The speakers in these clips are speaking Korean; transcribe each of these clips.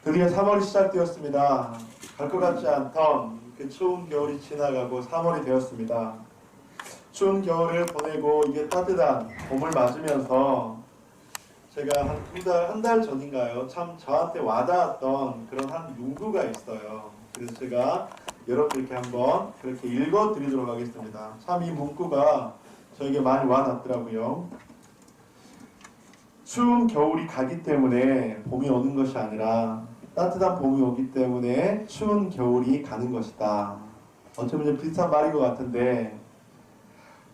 드디어 3월이 시작되었습니다. 갈 것 같지 않던 그 추운 겨울이 지나가고 3월이 되었습니다. 추운 겨울을 보내고 이게 따뜻한 봄을 맞으면서 제가 한 달 전인가요? 참 저한테 와닿았던 그런 한 문구가 있어요. 그래서 제가 여러분들께 한번 그렇게 읽어드리도록 하겠습니다. 참 이 문구가 저에게 많이 와닿더라고요. 추운 겨울이 가기 때문에 봄이 오는 것이 아니라 따뜻한 봄이 오기 때문에 추운 겨울이 가는 것이다. 어쩌면 좀 비슷한 말인 것 같은데,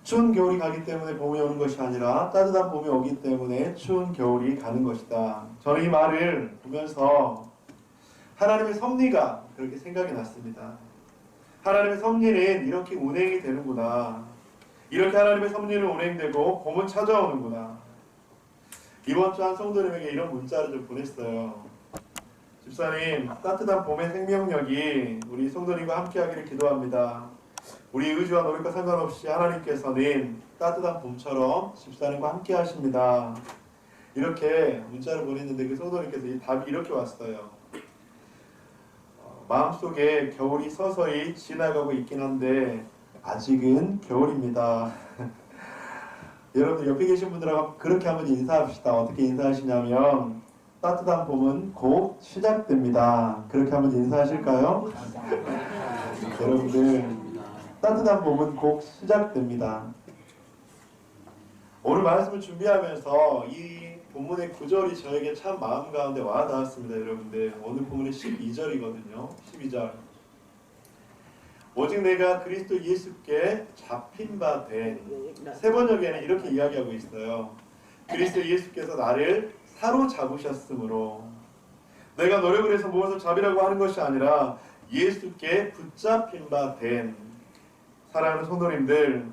추운 겨울이 가기 때문에 봄이 오는 것이 아니라 따뜻한 봄이 오기 때문에 추운 겨울이 가는 것이다. 저는 이 말을 보면서 하나님의 섭리가 그렇게 생각이 났습니다. 하나님의 섭리는 이렇게 운행이 되는구나. 이렇게 하나님의 섭리는 운행되고 봄은 찾아오는구나. 이번 주 한 성도님에게 이런 문자를 좀 보냈어요. 집사님, 따뜻한 봄의 생명력이 우리 성도님과 함께하기를 기도합니다. 우리 의지와 노력과 상관없이 하나님께서는 따뜻한 봄처럼 집사님과 함께 하십니다. 이렇게 문자를 보냈는데 그 성도님께서 이 답이 이렇게 왔어요. 마음속에 겨울이 서서히 지나가고 있긴 한데 아직은 겨울입니다. 여러분들 옆에 계신 분들하고 그렇게 한번 인사합시다. 어떻게 인사하시냐면 따뜻한 봄은 곧 시작됩니다. 그렇게 한번 인사하실까요? 여러분들 따뜻한 봄은 곧 시작됩니다. 오늘 말씀을 준비하면서 이 본문의 구절이 저에게 참 마음 가운데 와닿았습니다. 여러분들 오늘 본문의 12절이거든요. 12절 오직 내가 그리스도 예수께 잡힌 바 된, 세 번역에는 이렇게 이야기하고 있어요. 그리스도 예수께서 나를 사로잡으셨으므로, 내가 노력을 해서 무엇을 잡으려고 하는 것이 아니라 예수께 붙잡힌 바 된. 사랑하는 성도님들,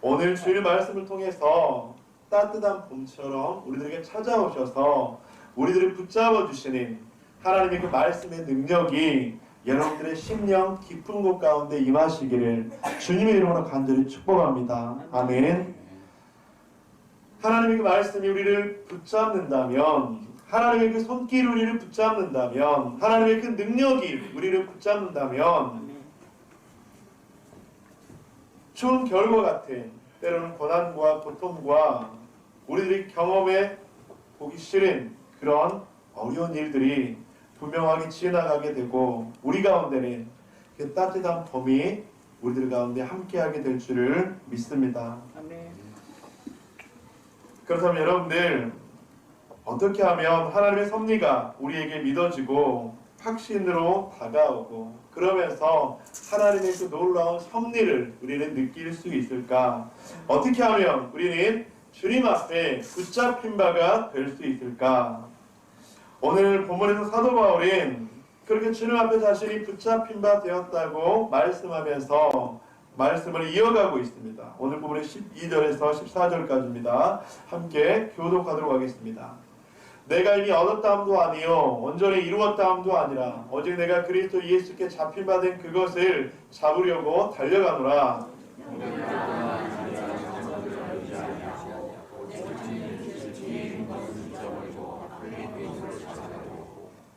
오늘 주일 말씀을 통해서 따뜻한 봄처럼 우리들에게 찾아오셔서 우리들을 붙잡아 주시는 하나님의 그 말씀의 능력이 여러분들의 심령 깊은 곳 가운데 임하시기를 주님의 이름으로 간절히 축복합니다. 아멘. 하나님의 그 말씀이 우리를 붙잡는다면, 하나님의 그 손길이 우리를 붙잡는다면, 하나님의 그 능력이 우리를 붙잡는다면, 추운 겨울과 같은 때로는 고난과 고통과 우리들이 경험해 보기 싫은 그런 어려운 일들이 분명하게 지나가게 되고 우리 가운데는 그 따뜻한 봄이 우리들 가운데 함께하게 될 줄을 믿습니다. 아멘. 그렇다면 여러분들, 어떻게 하면 하나님의 섭리가 우리에게 믿어지고 확신으로 다가오고 그러면서 하나님의 그 놀라운 섭리를 우리는 느낄 수 있을까? 어떻게 하면 우리는 주님 앞에 붙잡힌 바가 될 수 있을까? 오늘 본문에서 사도 바울은 그렇게 주님 앞에 자신이 붙잡힌 바 되었다고 말씀하면서 말씀을 이어가고 있습니다. 오늘 본문의 12절에서 14절까지입니다. 함께 교독하도록 하겠습니다. 내가 이미 얻었다함도 아니요 온전히 이루었다함도 아니라 오직 내가 그리스도 예수께 잡힌 바 된 그것을 잡으려고 달려가노라.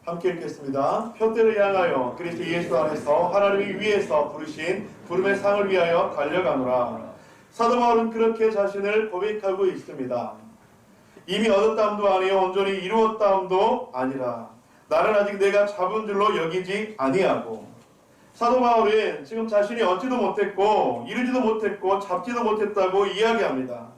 함께 읽겠습니다. 표대를 향하여 그리스도 예수 안에서 하나님이 위에서 부르신 부름의 상을 위하여 달려가노라. 사도 바울은 그렇게 자신을 고백하고 있습니다. 이미 얻었다함도 아니요 온전히 이루었다함도 아니라 나는 아직 내가 잡은 줄로 여기지 아니하고. 사도 바울은 지금 자신이 얻지도 못했고 이루지도 못했고 잡지도 못했다고 이야기합니다.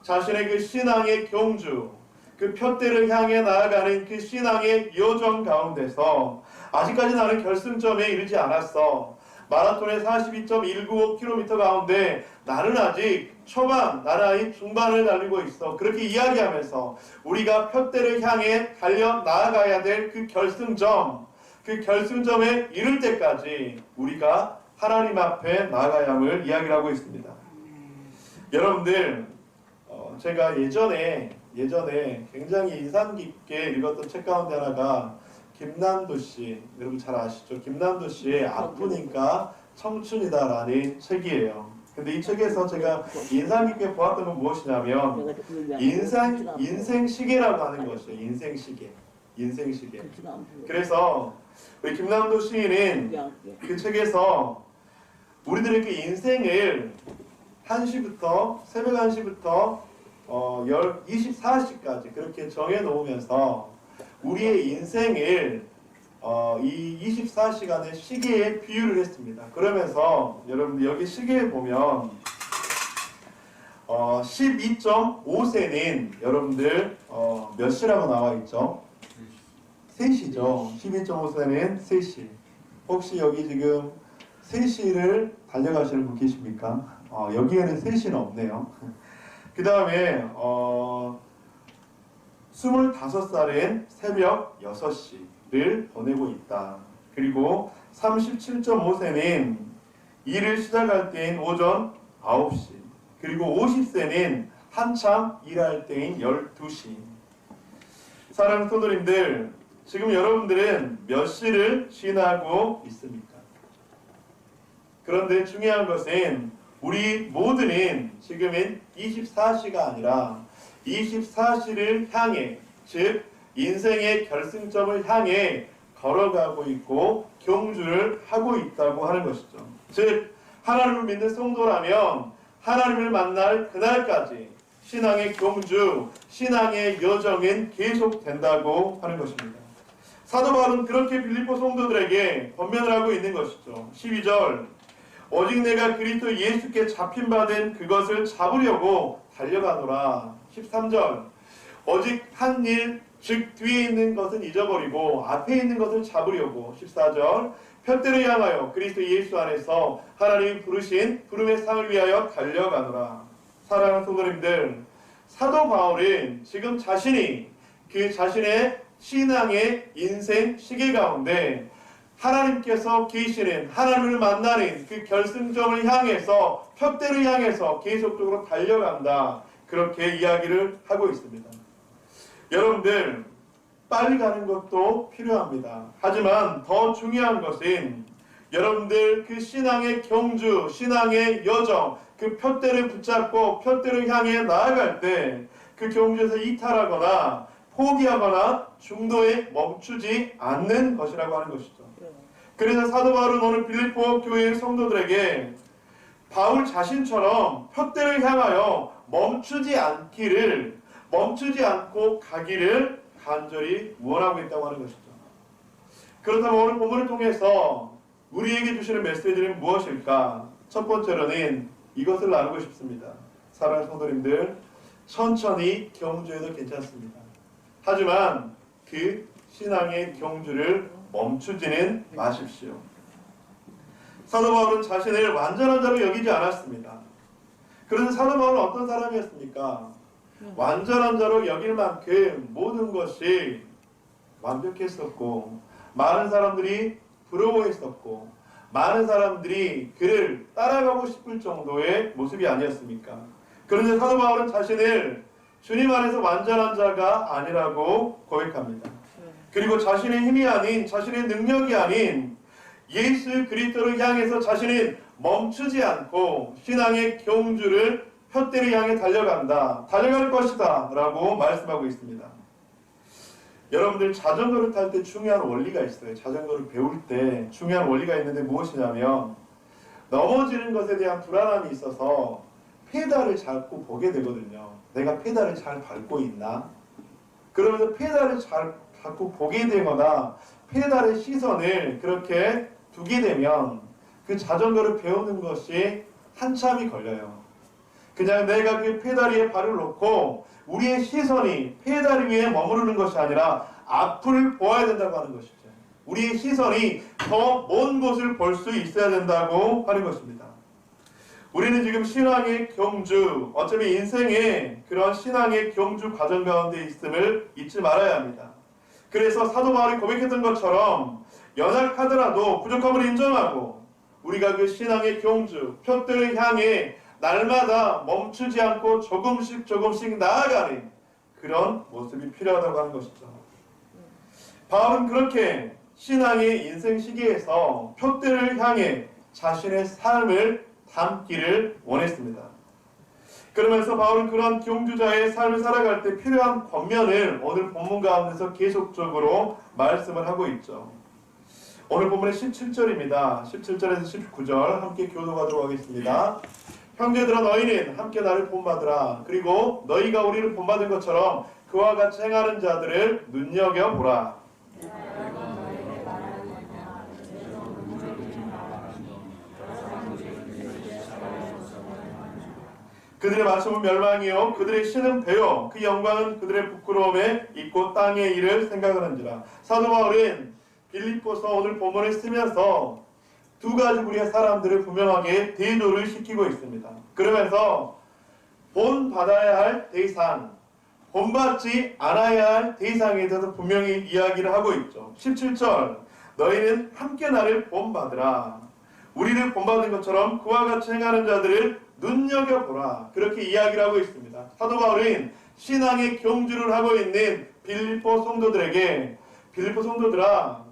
자신의 그 신앙의 경주, 그 표대를 향해 나아가는 그 신앙의 여정 가운데서 아직까지 나는 결승점에 이르지 않았어. 마라톤의 42.195km 가운데 나는 아직 초반, 나는 아직 중반을 달리고 있어. 그렇게 이야기하면서 우리가 표대를 향해 달려 나아가야 될 그 결승점, 그 결승점에 이를 때까지 우리가 하나님 앞에 나아가야 함을 이야기를 하고 있습니다. 여러분들, 제가 예전에 굉장히 인상 깊게 읽었던 책 가운데 하나가 김남도 씨, 여러분 잘 아시죠? 김남도 씨의 아프니까 청춘이다라는 책이에요. 근데 이 책에서 제가 인상 깊게 보았던 건 무엇이냐면 인생 시계라고 하는 것이에요. 인생 시계. 인생 시계. 그래서 우리 김남도 시인은 그 책에서 우리들의 그 인생을 1시부터 새벽 1시부터 24시까지 그렇게 정해 놓으면서 우리의 인생을 이 24시간의 시계에 비유를 했습니다. 그러면서 여러분 여기 시계에 보면 12.5세는 여러분들 몇 시라고 나와 있죠? 3시죠. 12.5세는 3시. 혹시 여기 지금 3시를 달려가시는 분 계십니까? 여기에는 3시는 없네요. 그 다음에 25살엔 새벽 6시를 보내고 있다. 그리고 37.5세는 일을 시작할 때인 오전 9시. 그리고 50세는 한참 일할 때인 12시. 사랑하는 성도님들, 지금 여러분들은 몇 시를 지나고 있습니까? 그런데 중요한 것은 우리 모두는 지금은 24시가 아니라 24시를 향해, 즉 인생의 결승점을 향해 걸어가고 있고 경주를 하고 있다고 하는 것이죠. 즉 하나님을 믿는 성도라면 하나님을 만날 그날까지 신앙의 경주, 신앙의 여정은 계속된다고 하는 것입니다. 사도 바울은 그렇게 빌립보 성도들에게 권면을 하고 있는 것이죠. 12절, 오직 내가 그리스도 예수께 잡힌 바 된 그것을 잡으려고 달려가노라. 13절, 오직 한 일, 즉 뒤에 있는 것은 잊어버리고 앞에 있는 것을 잡으려고. 14절, 표대를 향하여 그리스도 예수 안에서 하나님이 부르신 부름의 상을 위하여 달려가노라. 사랑하는 성도님들, 사도 바울은 지금 자신이 그 자신의 신앙의 인생 시계 가운데 하나님께서 계시는, 하나님을 만나는 그 결승점을 향해서, 표대를 향해서 계속적으로 달려간다, 그렇게 이야기를 하고 있습니다. 여러분들, 빨리 가는 것도 필요합니다. 하지만 더 중요한 것은 여러분들 그 신앙의 경주, 신앙의 여정, 그 표대를 붙잡고 표대를 향해 나아갈 때 그 경주에서 이탈하거나 포기하거나 중도에 멈추지 않는 것이라고 하는 것이죠. 그래서 사도 바울은 오늘 빌립보 교회의 성도들에게 바울 자신처럼 표대를 향하여 멈추지 않기를, 멈추지 않고 가기를 간절히 원하고 있다고 하는 것이죠. 그렇다면 오늘 본문을 통해서 우리에게 주시는 메시지는 무엇일까? 첫 번째로는 이것을 나누고 싶습니다. 사랑하는 성도님들, 천천히 경주해도 괜찮습니다. 하지만 그 신앙의 경주를 멈추지는 마십시오. 사도 바울은 자신을 완전한 자로 여기지 않았습니다. 그래서 사도 바울은 어떤 사람이었습니까? 완전한 자로 여길 만큼 모든 것이 완벽했었고, 많은 사람들이 부러워했었고, 많은 사람들이 그를 따라가고 싶을 정도의 모습이 아니었습니까? 그런데 사도 바울은 자신을 주님 안에서 완전한 자가 아니라고 고백합니다. 그리고 자신의 힘이 아닌, 자신의 능력이 아닌 예수 그리스도를 향해서 자신은 멈추지 않고 신앙의 경주를 표대를 향해 달려간다, 달려갈 것이다 라고 말씀하고 있습니다. 여러분들 자전거를 탈 때 중요한 원리가 있어요. 자전거를 배울 때 중요한 원리가 있는데 무엇이냐면 넘어지는 것에 대한 불안함이 있어서 페달을 자꾸 보게 되거든요. 내가 페달을 잘 밟고 있나? 그러면서 페달을 자꾸 보게 되거나 페달의 시선을 그렇게 두게 되면 그 자전거를 배우는 것이 한참이 걸려요. 그냥 내가 그 페달 위에 발을 놓고 우리의 시선이 페달 위에 머무르는 것이 아니라 앞을 보아야 된다고 하는 것이죠. 우리의 시선이 더 먼 곳을 볼 수 있어야 된다고 하는 것입니다. 우리는 지금 신앙의 경주, 어차피 인생의 그런 신앙의 경주 과정 가운데 있음을 잊지 말아야 합니다. 그래서 사도 바울이 고백했던 것처럼 연약하더라도 부족함을 인정하고 우리가 그 신앙의 경주, 표대를 향해 날마다 멈추지 않고 조금씩 나아가는 그런 모습이 필요하다고 하는 것이죠. 바울은 그렇게 신앙의 인생 시기에서 표대를 향해 자신의 삶을 담기를 원했습니다. 그러면서 바울은 그런 경주자의 삶을 살아갈 때 필요한 권면을 오늘 본문 가운데서 계속적으로 말씀을 하고 있죠. 오늘 본문의 17절입니다. 17절에서 19절 함께 교독하도록 하겠습니다. 형제들아 너희는 함께 나를 본받으라. 그리고 너희가 우리를 본받은 것처럼 그와 같이 행하는 자들을 눈여겨보라. 그들의 마침은 멸망이요 그들의 신은 배요 그 영광은 그들의 부끄러움에 있고 땅의 일을 생각하는지라. 사도 바울은 빌립보서 오늘 본문을 쓰면서 두 가지 우리의 사람들을 분명하게 대조를 시키고 있습니다. 그러면서 본받아야 할 대상, 본받지 않아야 할 대상에 대해서 분명히 이야기를 하고 있죠. 17절 너희는 함께 나를 본받으라. 우리를 본받은 것처럼 그와 같이 행하는 자들을 눈여겨보라. 그렇게 이야기를 하고 있습니다. 사도 바울은 신앙의 경주를 하고 있는 빌립보 성도들에게 빌립보 성도들아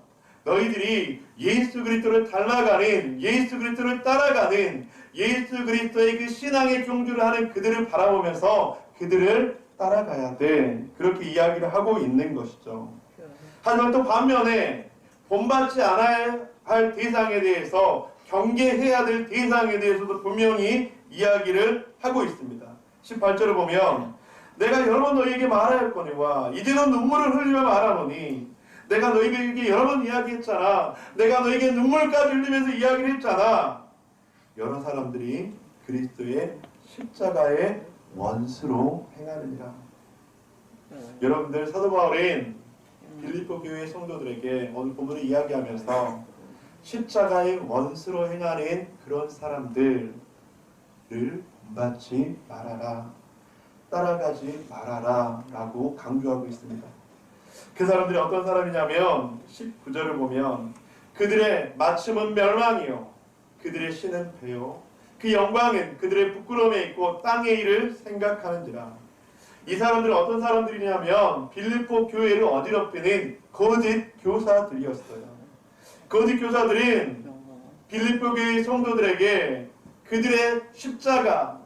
너희들이 예수 그리스도를 닮아가는 예수 그리스도를 따라가는 예수 그리스도의 그 신앙의 경주를 하는 그들을 바라보면서 그들을 따라가야 돼. 그렇게 이야기를 하고 있는 것이죠. 하지만 또 반면에 본받지 않아야 할 대상에 대해서 경계해야 될 대상에 대해서도 분명히 이야기를 하고 있습니다. 18절을 보면 내가 여러 번 너희에게 말하였거니와 이제는 눈물을 흘리며 말하노니 내가 너희에게 여러 번 이야기했잖아. 내가 너희에게 눈물까지 흘리면서 이야기를 했잖아. 여러 사람들이 그리스도의 십자가의 원수로 행하느니라. 여러분들 사도 바울은 빌립보 교회 성도들에게 오늘 본문을 이야기하면서 십자가의 원수로 행하는 그런 사람들을 본받지 말아라. 따라가지 말아라 라고 강조하고 있습니다. 그 사람들이 어떤 사람이냐면 19절을 보면 그들의 마침은 멸망이요 그들의 신은 배요 그 영광은 그들의 부끄러움에 있고 땅의 일을 생각하는지라. 이 사람들은 어떤 사람들이냐면 빌립보 교회를 어지럽히는 거짓 교사들이었어요. 거짓 교사들은 빌립보 교회 성도들에게 그들의 십자가,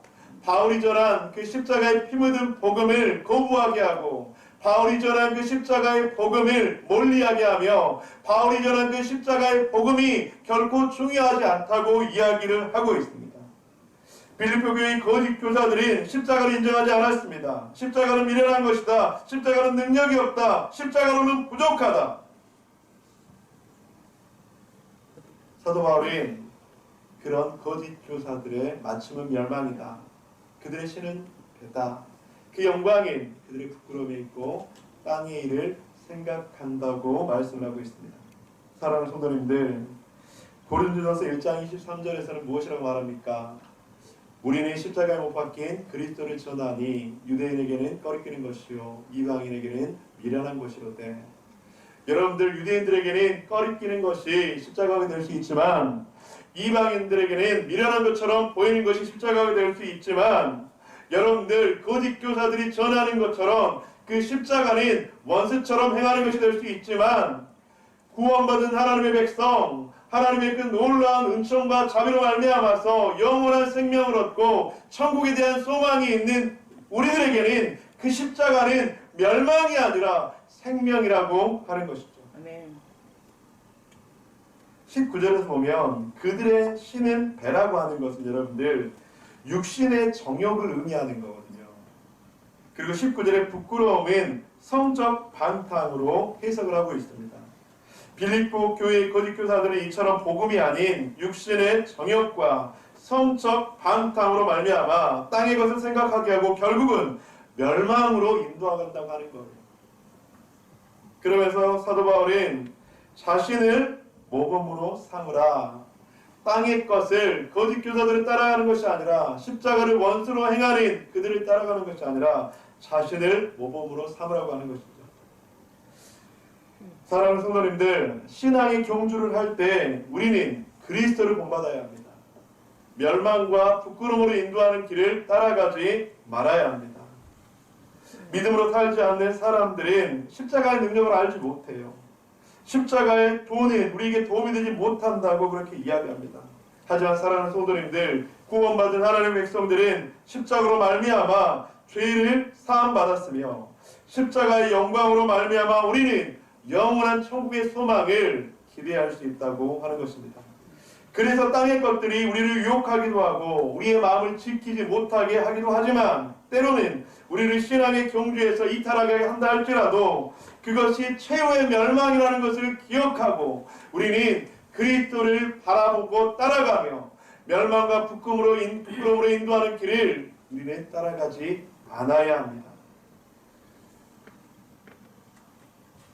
바울이 전한 그 십자가의 피 묻은 복음을 거부하게 하고 바울이 전한 그 십자가의 복음을 멀리하게 하며 바울이 전한 그 십자가의 복음이 결코 중요하지 않다고 이야기를 하고 있습니다. 빌립보 교회의 거짓 교사들은 십자가를 인정하지 않았습니다. 십자가는 미련한 것이다. 십자가는 능력이 없다. 십자가로는 부족하다. 사도 바울은 그런 거짓 교사들의 마침은 멸망이다. 그들의 신은 배다. 그 영광인 그들의 부끄러움에 있고 땅의 일을 생각한다고 말씀을 하고 있습니다. 사랑하는 성도님들, 고린도전서 1장 23절에서는 무엇이라고 말합니까? 우리는 십자가에 못 박힌 그리스도를 전하니 유대인에게는 꺼리끼는 것이요 이방인에게는 미련한 것이로되. 여러분들 유대인들에게는 꺼리끼는 것이 십자가가 될 수 있지만 이방인들에게는 미련한 것처럼 보이는 것이 십자가가 될 수 있지만 여러분들 거짓 교사들이 전하는 것처럼 그 십자가는 원수처럼 행하는 것이 될 수 있지만 구원받은 하나님의 백성 하나님의 그 놀라운 은총과 자비로 말미암아서 영원한 생명을 얻고 천국에 대한 소망이 있는 우리들에게는 그 십자가는 멸망이 아니라 생명이라고 하는 것이죠. 아멘. 19절에서 보면 그들의 신은 배라고 하는 것은 여러분들 육신의 정욕을 의미하는 거거든요. 그리고 19절의 부끄러움은 성적 방탕으로 해석을 하고 있습니다. 빌립보 교회의 거짓 교사들은 이처럼 복음이 아닌 육신의 정욕과 성적 방탕으로 말미암아 땅의 것을 생각하게 하고 결국은 멸망으로 인도하간다고 하는 거예요. 그러면서 사도 바울은 자신을 모범으로 삼으라. 땅의 것을 거짓 교사들을 따라가는 것이 아니라 십자가를 원수로 행하는 그들을 따라가는 것이 아니라 자신을 모범으로 삼으라고 하는 것이죠. 사랑하는 성도님들, 신앙의 경주를 할 때 우리는 그리스도를 본받아야 합니다. 멸망과 부끄러움으로 인도하는 길을 따라가지 말아야 합니다. 믿음으로 살지 않는 사람들은 십자가의 능력을 알지 못해요. 십자가의 도는 우리에게 도움이 되지 못한다고 그렇게 이야기합니다. 하지만 사랑하는 성도님들, 구원받은 하나님의 백성들은 십자가로 말미암아 죄를 사함받았으며 십자가의 영광으로 말미암아 우리는 영원한 천국의 소망을 기대할 수 있다고 하는 것입니다. 그래서 땅의 것들이 우리를 유혹하기도 하고 우리의 마음을 지키지 못하게 하기도 하지만 때로는 우리를 신앙의 경주에서 이탈하게 한다 할지라도 그것이 최후의 멸망이라는 것을 기억하고 우리는 그리스도를 바라보고 따라가며 멸망과 부끄러움으로 인도하는 길을 우리는 따라가지 않아야 합니다.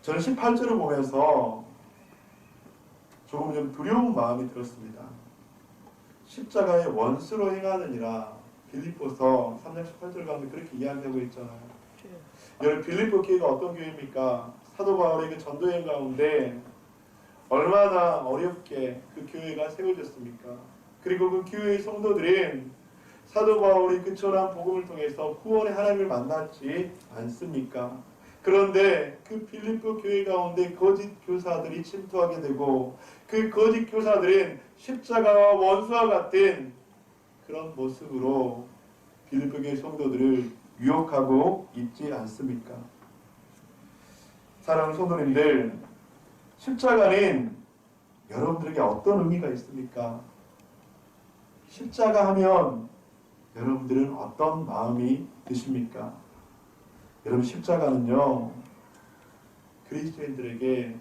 저는 18절을 보면서 조금 좀 두려운 마음이 들었습니다. 십자가의 원수로 행하느니라 빌립보서 3장 18절 가운데 그렇게 이야기하고 있잖아요. 여러분 빌립보 교회가 어떤 교회입니까? 사도 바울의 그 전도여행 가운데 얼마나 어렵게 그 교회가 세워졌습니까? 그리고 그 교회의 성도들은 사도 바울이 그 천한 복음을 통해서 구원의 하나님을 만났지 않습니까? 그런데 그 빌립보 교회 가운데 거짓 교사들이 침투하게 되고 그 거짓 교사들은 십자가와 원수와 같은 그런 모습으로 빌립보 교회 성도들을 유혹하고 있지 않습니까? 사랑하는 성도님들, 십자가는 여러분들에게 어떤 의미가 있습니까? 십자가 하면 여러분들은 어떤 마음이 드십니까? 여러분 십자가는요 그리스도인들에게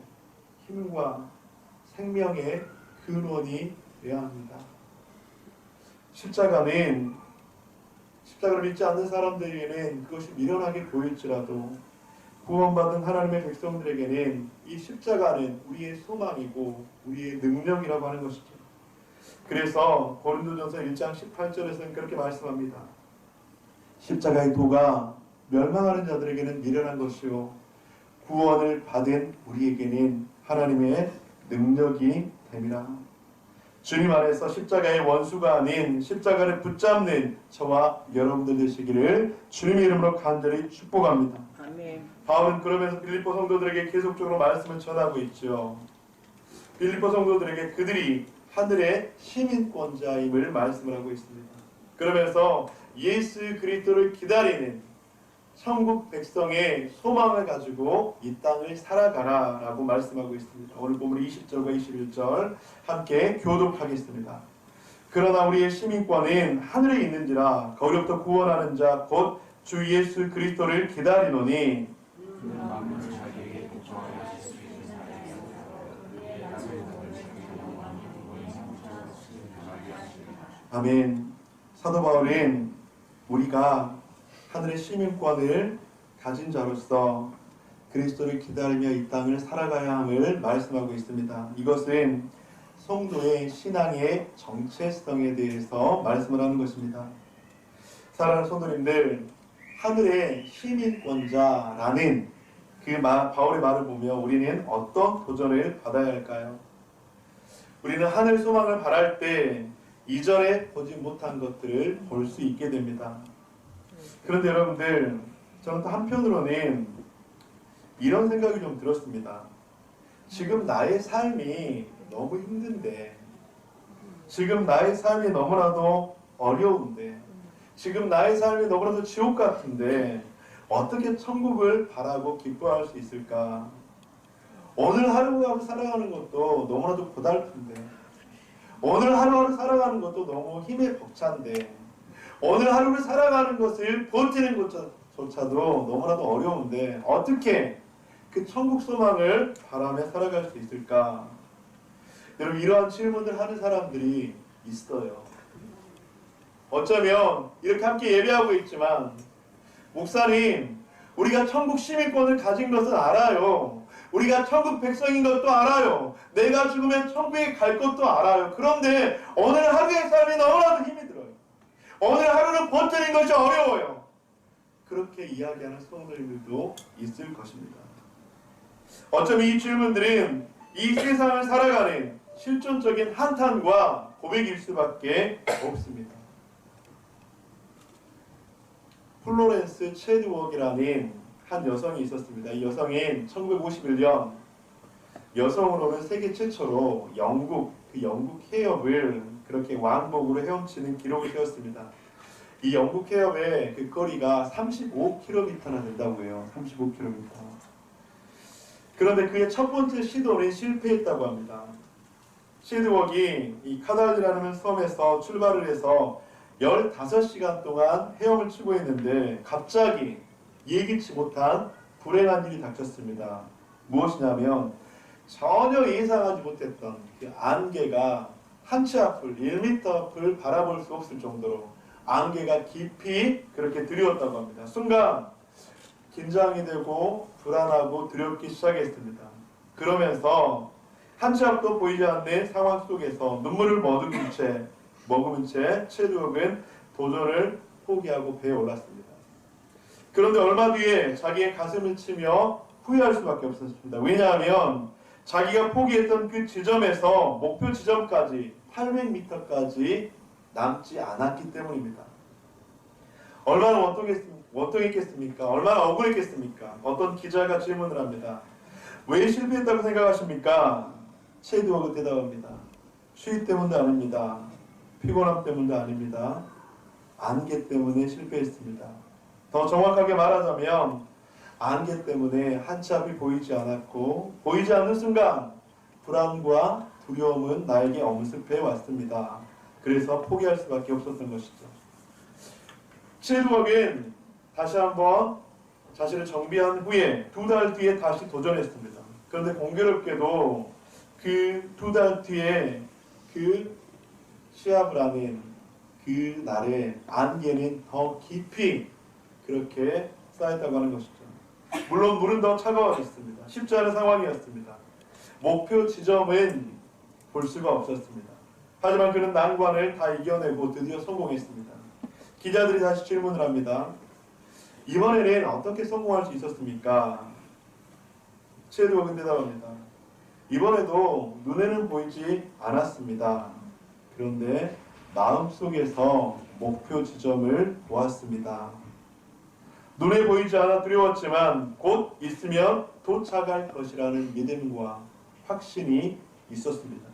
힘과 생명의 근원이 되어야 합니다. 십자가를 믿지 않는 사람들에게는 그것이 미련하게 보일지라도 구원받은 하나님의 백성들에게는 이 십자가는 우리의 소망이고 우리의 능력이라고 하는 것이죠. 그래서 고린도전서 1장 18절에서는 그렇게 말씀합니다. 십자가의 도가 멸망하는 자들에게는 미련한 것이요 구원을 받은 우리에게는 하나님의 능력이 됨이라. 주님 안에서 십자가의 원수가 아닌 십자가를 붙잡는 저와 여러분들 되시기를 주님의 이름으로 간절히 축복합니다. 아멘. 바울은 그러면서 빌립보 성도들에게 계속적으로 말씀을 전하고 있죠. 빌립보 성도들에게 그들이 하늘의 시민권자임을 말씀을 하고 있습니다. 그러면서 예수 그리스도를 기다리는 천국 백성의 소망을 가지고 이 땅을 살아가라 라고 말씀하고 있습니다. 오늘 본문 20절과 21절 함께 교독하겠습니다. 그러나 우리의 시민권은 하늘에 있는지라 거기로부터 구원하는 자 곧 주 예수 그리스도를 기다리노니 아멘. 사도 바울은 우리가 하늘의 시민권을 가진 자로서 그리스도를 기다리며 이 땅을 살아가야 함을 말씀하고 있습니다. 이것은 성도의 신앙의 정체성에 대해서 말씀을 하는 것입니다. 사랑하는 성도님들, 하늘의 시민권자라는 바울의 말을 보며 우리는 어떤 도전을 받아야 할까요? 우리는 하늘 소망을 바랄 때 이전에 보지 못한 것들을 볼 수 있게 됩니다. 그런데 여러분들, 저는 또 한편으로는 이런 생각이 좀 들었습니다. 지금 나의 삶이 너무 힘든데, 지금 나의 삶이 너무나도 어려운데, 지금 나의 삶이 너무나도 지옥 같은데 어떻게 천국을 바라고 기뻐할 수 있을까? 오늘 하루하루 살아가는 것도 너무나도 고달픈데, 오늘 하루하루 살아가는 것도 너무 힘에 벅찬데, 오늘 하루를 살아가는 것을 버티는 것조차도 너무나도 어려운데 어떻게 그 천국 소망을 바라며 살아갈 수 있을까? 여러분, 이러한 질문을 하는 사람들이 있어요. 어쩌면 이렇게 함께 예배하고 있지만, 목사님, 우리가 천국 시민권을 가진 것은 알아요. 우리가 천국 백성인 것도 알아요. 내가 죽으면 천국에 갈 것도 알아요. 그런데 오늘 하루의 삶이 너무나도 힘이 들어요. 오늘 하루는 버티는 것이 어려워요. 그렇게 이야기하는 성도님들도 있을 것입니다. 어쩌면 이 질문들은 이 세상을 살아가는 실존적인 한탄과 고백일 수밖에 없습니다. 플로렌스 체드웍이라는 한 여성이 있었습니다. 이 여성은 1951년 여성으로는 세계 최초로 영국 해협을 그렇게 왕복으로 헤엄치는 기록을 세웠습니다. 이 영국 해협의 그 거리가 35km나 된다고 해요. 35km. 그런데 그의 첫 번째 시도는 실패했다고 합니다. 실드웍이 이 카달이라는 섬에서 출발을 해서 15시간 동안 헤엄을 치고 있는데 갑자기 예기치 못한 불행한 일이 닥쳤습니다. 무엇이냐면 전혀 예상하지 못했던 그 안개가 한 치 앞을 1m 앞을 바라볼 수 없을 정도로 안개가 깊이 그렇게 들이웠다고 합니다. 순간 긴장이 되고 불안하고 두렵기 시작했습니다. 그러면서 한 치 앞도 보이지 않는 상황 속에서 눈물을 머금은 채 체드웍은 도전을 포기하고 배에 올랐습니다. 그런데 얼마 뒤에 자기의 가슴을 치며 후회할 수밖에 없었습니다. 왜냐하면 자기가 포기했던 그 지점에서 목표 지점까지 800m까지 남지 않았기 때문입니다. 얼마나 원통했겠습니까? 얼마나 억울했겠습니까? 어떤 기자가 질문을 합니다. 왜 실패했다고 생각하십니까? 체드웍은 대답합니다. 추위 때문도 아닙니다. 피곤함 때문도 아닙니다. 안개 때문에 실패했습니다. 더 정확하게 말하자면 안개 때문에 한 치 앞이 보이지 않았고 보이지 않는 순간 불안과 두려움은 나에게 엄습해 왔습니다. 그래서 포기할 수밖에 없었던 것이죠. 체드웍은 다시 한번 자신을 정비한 후에 2달 뒤에 다시 도전했습니다. 그런데 공교롭게도 그 2달 뒤에 그 시합을 하는 그 날에 안개는 더 깊이 그렇게 쌓였다고 하는 것이죠. 물론 물은 더 차가워졌습니다. 쉽지 않은 상황이었습니다. 목표 지점은 볼 수가 없었습니다. 하지만 그는 난관을 다 이겨내고 드디어 성공했습니다. 기자들이 다시 질문을 합니다. 이번에는 어떻게 성공할 수 있었습니까? 체드웍은 대답합니다. 이번에도 눈에는 보이지 않았습니다. 그런데 마음속에서 목표 지점을 보았습니다. 눈에 보이지 않아 두려웠지만 곧 있으면 도착할 것이라는 믿음과 확신이 있었습니다.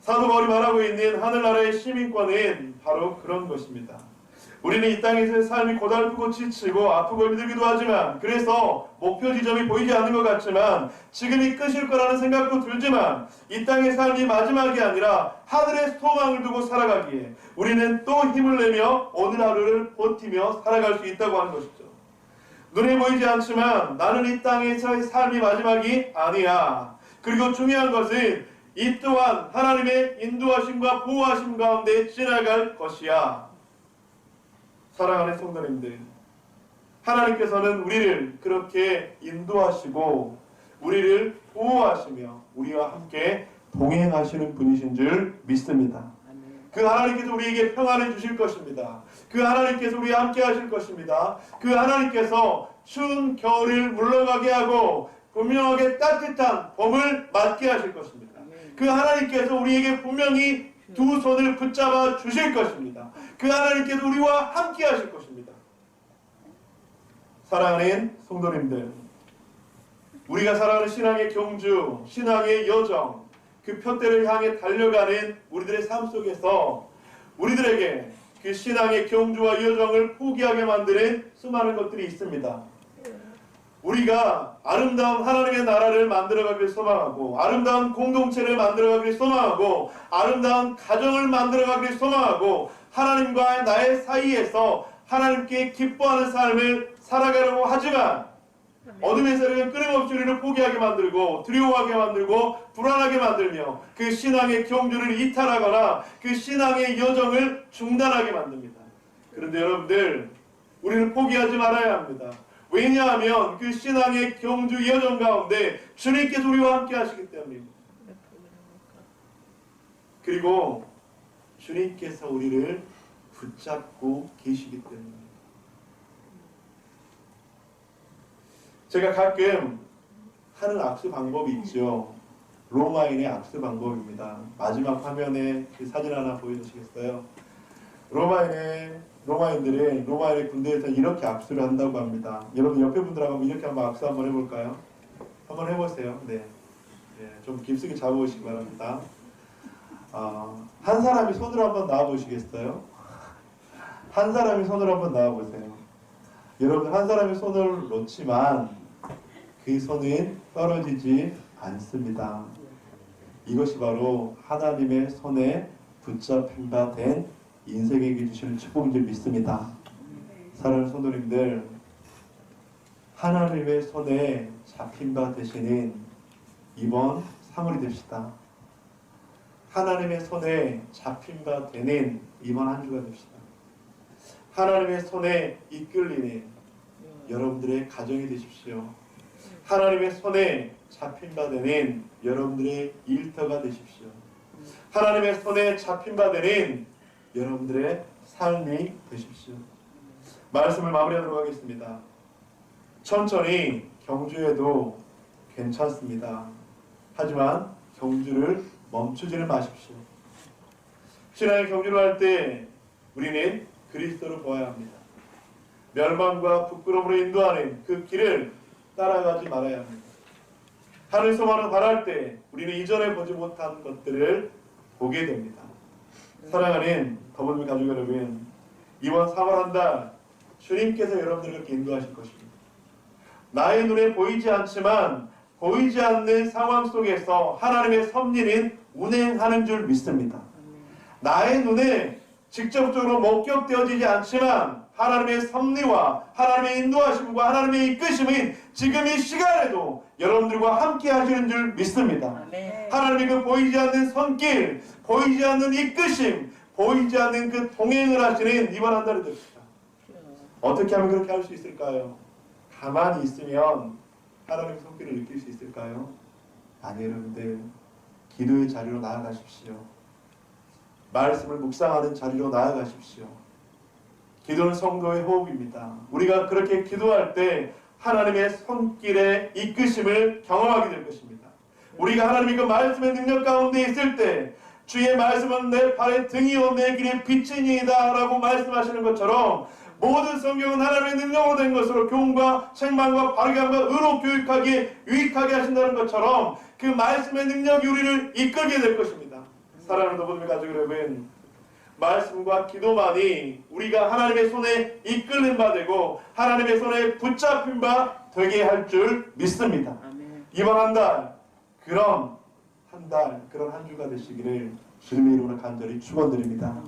사도 바울이 말하고 있는 하늘나라의 시민권은 바로 그런 것입니다. 우리는 이 땅에서의 삶이 고달프고 지치고 아프고 힘들기도 하지만 그래서 목표 지점이 보이지 않는 것 같지만 지금이 끝일 거라는 생각도 들지만 이 땅의 삶이 마지막이 아니라 하늘의 소망을 두고 살아가기에 우리는 또 힘을 내며 오늘 하루를 버티며 살아갈 수 있다고 하는 것이죠. 눈에 보이지 않지만 나는 이 땅에서의 삶이 마지막이 아니야. 그리고 중요한 것은 이 또한 하나님의 인도하심과 보호하심 가운데 지나갈 것이야. 사랑하는 성도님들, 하나님께서는 우리를 그렇게 인도하시고 우리를 보호하시며 우리와 함께 동행하시는 분이신 줄 믿습니다. 그 하나님께서 우리에게 평안을 주실 것입니다. 그 하나님께서 우리와 함께 하실 것입니다. 그 하나님께서 추운 겨울을 물러가게 하고 분명하게 따뜻한 봄을 맞게 하실 것입니다. 그 하나님께서 우리에게 분명히 두 손을 붙잡아 주실 것입니다. 그 하나님께서 우리와 함께 하실 것입니다. 사랑하는 성도님들, 우리가 살아가는 신앙의 경주, 신앙의 여정, 그 표대를 향해 달려가는 우리들의 삶 속에서 우리들에게 그 신앙의 경주와 여정을 포기하게 만드는 수많은 것들이 있습니다. 우리가 아름다운 하나님의 나라를 만들어가길 소망하고 아름다운 공동체를 만들어가길 소망하고 아름다운 가정을 만들어가길 소망하고 하나님과 나의 사이에서 하나님께 기뻐하는 삶을 살아가려고 하지만 어둠의 세력은 끊임없이 우리를 포기하게 만들고 두려워하게 만들고 불안하게 만들며 그 신앙의 경주를 이탈하거나 그 신앙의 여정을 중단하게 만듭니다. 그런데 여러분들, 우리는 포기하지 말아야 합니다. 왜냐하면 그 신앙의 경주 여정 가운데 주님께서 우리와 함께 하시기 때문입니다. 그리고 주님께서 우리를 붙잡고 계시기 때문입니다. 제가 가끔 하는 악수 방법이 있죠. 로마인의 악수 방법입니다. 마지막 화면에 그 사진 하나 보여주시겠어요? 로마인들이 로마인의 군대에서 이렇게 악수를 한다고 합니다. 여러분 옆에 분들하고 이렇게 한번 악수 한번 해볼까요? 한번 해보세요. 네. 좀 깊숙이 잡아보시기 바랍니다. 한 사람이 손을 한번 놔보시겠어요? 한 사람이 손을 한번 놔보세요. 여러분, 한 사람이 손을 놓지만 그 손은 떨어지지 않습니다. 이것이 바로 하나님의 손에 붙잡힌 바 된 인생에게 주시는 축복인 줄 믿습니다. 사랑하는 성도님들, 하나님의 손에 잡힌 바 되시는 이번 3월이 됩시다. 하나님의 손에 잡힌 바 되는 이번 한 주가 됩시다. 하나님의 손에 이끌리는 여러분들의 가정이 되십시오. 하나님의 손에 잡힌 바 되는 여러분들의 일터가 되십시오. 하나님의 손에 잡힌 바 되는 여러분들의 삶이 되십시오. 말씀을 마무리하도록 하겠습니다. 천천히 경주해도 괜찮습니다. 하지만 경주를 멈추지는 마십시오. 신앙의 경주를 할 때 우리는 그리스도를 보아야 합니다. 멸망과 부끄러움으로 인도하는 그 길을 따라가지 말아야 합니다. 하늘 소망을 바랄 때 우리는 이전에 보지 못한 것들을 보게 됩니다. 사랑하는 더블유 가족 여러분, 이번 3월 한 달 주님께서 여러분들을 그렇게 인도하실 것입니다. 나의 눈에 보이지 않지만 보이지 않는 상황 속에서 하나님의 섭리는 운행하는 줄 믿습니다. 나의 눈에 직접적으로 목격되어지지 않지만 하나님의 섭리와 하나님의 인도하심과 하나님의 이끄심은 지금 이 시간에도 여러분들과 함께 하시는 줄 믿습니다. 하나님의 그 보이지 않는 손길, 보이지 않는 이끄심, 보이지 않는 그 동행을 하시는 이번 한 달이 됩시다. 어떻게 하면 그렇게 할 수 있을까요? 가만히 있으면 하나님의 손길을 느낄 수 있을까요? 아니, 여러분들, 기도의 자리로 나아가십시오. 말씀을 묵상하는 자리로 나아가십시오. 기도는 성도의 호흡입니다. 우리가 그렇게 기도할 때 하나님의 손길의 이끄심을 경험하게 될 것입니다. 우리가 하나님의 그 말씀의 능력 가운데 있을 때 주의 말씀은 내 발의 등이요 내 길의 빛이니이다 라고 말씀하시는 것처럼 모든 성경은 하나님의 능력으로 된 것으로 교훈과 책망과 바르게함과 의로 교육하게 유익하게 하신다는 것처럼 그 말씀의 능력이 우리를 이끌게 될 것입니다. 사랑하는 더블유 가족 여러분, 말씀과 기도만이 우리가 하나님의 손에 이끌린 바 되고 하나님의 손에 붙잡힌 바 되게 할 줄 믿습니다. 이번 한 달 그런 한 주가 되시기를 주님의 이름으로 간절히 축원드립니다.